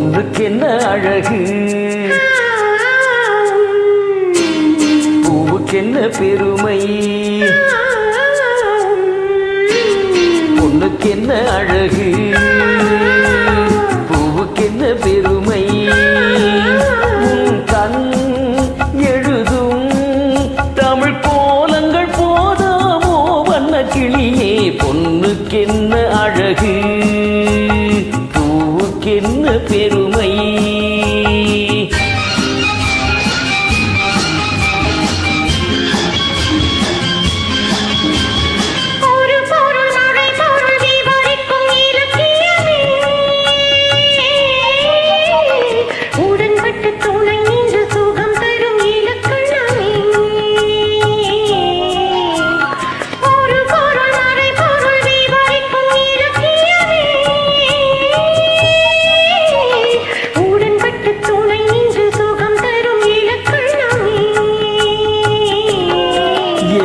பொண்ணுக்கென்ன அழகு, பூவுக்கென்ன பெருமை. பொண்ணுக்கென்ன அழகு, பூவுக்கென்ன பெருமை. உன் கண் எழுதும் தமிழ் கோலங்கள் போதாமோ வண்ண கிளியே. பொண்ணுக்கென்ன அழகு, பூவுக்கென்ன பெருமை.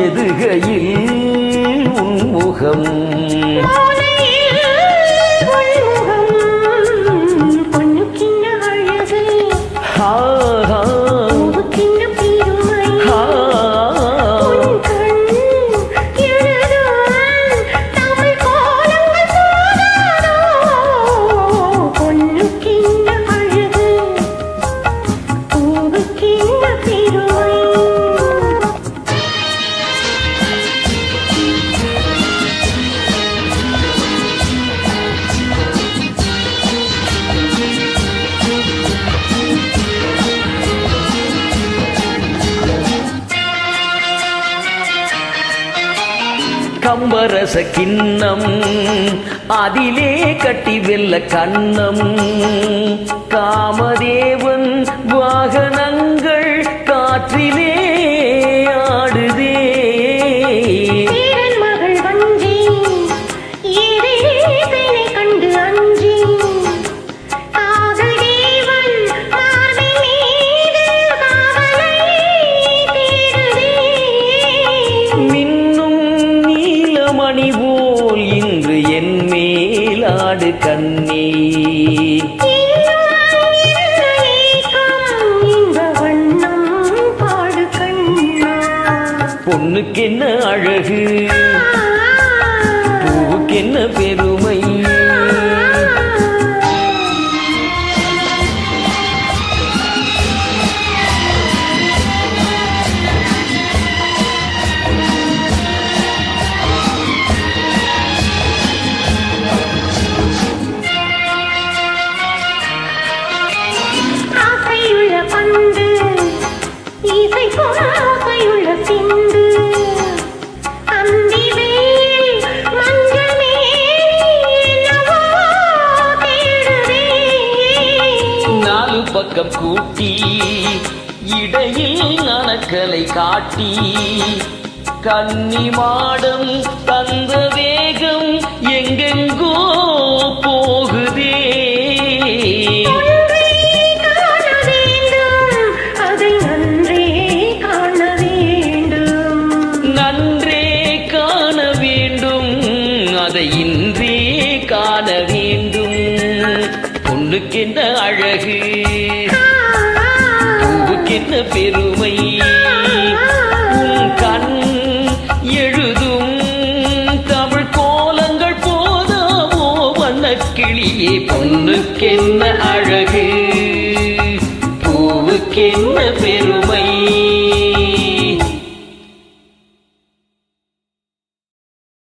எதுகையில் உன்முகம், பொண்ணுக்கின்ன அழகு, பூவுக்கின்ன பெருமை. தமிழ் கோலங்கள் போதாதோ. பொண்ணுக்கின்ன அழகு, பூவுக்கின்ன பெருமை. கம்பரச கிண்ணம் அதிலே கட்டி வெல்ல கண்ணம். காமதேவன் வாகனங்கள் காற்றிலே ஆடுதே. மகள் வஞ்சி ஏதேனை கண்டு அஞ்சி. காதல் தேவன் மார்பின் மீது காவலை தேடுதே. மின்னும் நீலமணி போல் இன்று என் மேலாடு கண்ணே. பொண்ணுக்கென்ன அழகு, பூவுக்கென்ன பெருமை. ஆசையுள்ள பந்து, இசை ஆசையுள்ள சிந்து. பக்கம் கூட்டி இடையில் நனக்கலை காட்டி. கன்னி மாடம் தந்த வேகம் எங்கெங்கோ போகுதே. அதை நன்றே காண வேண்டும், நன்றே காண வேண்டும், அதை இன்றே காண வேண்டும். பொண்ணுக்கென்ன அழகு, பூவுக்கென்ன பெருமை. உன் கண் எழுதும் தமிழ் கோலங்கள் போதாமோ வண்ண கிளியே. பொண்ணுக்கென்ன அழகு, பூவுக்கென்ன பெருமை.